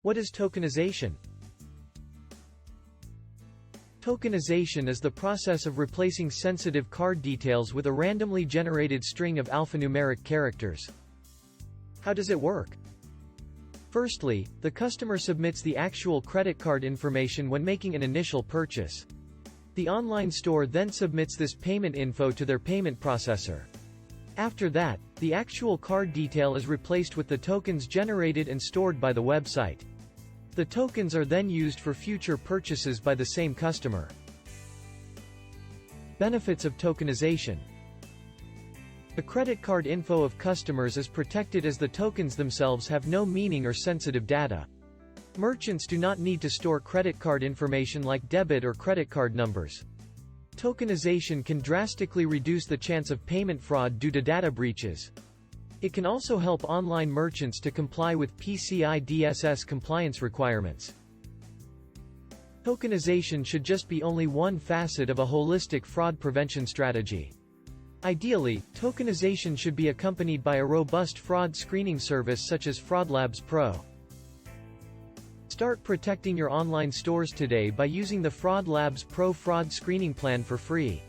What is tokenization? Tokenization is the process of replacing sensitive card details with a randomly generated string of alphanumeric characters. How does it work? Firstly, the customer submits the actual credit card information when making an initial purchase. The online store then submits this payment info to their payment processor. After that, the actual card detail is replaced with the tokens generated and stored by the website. The tokens are then used for future purchases by the same customer. Benefits of tokenization. The credit card info of customers is protected as the tokens themselves have no meaning or sensitive data. Merchants do not need to store credit card information like debit or credit card numbers. Tokenization can drastically reduce the chance of payment fraud due to data breaches. It can also help online merchants to comply with PCI DSS compliance requirements. Tokenization should just be only one facet of a holistic fraud prevention strategy. Ideally, tokenization should be accompanied by a robust fraud screening service such as FraudLabs Pro. Start protecting your online stores today by using the FraudLabs Pro fraud screening plan for free.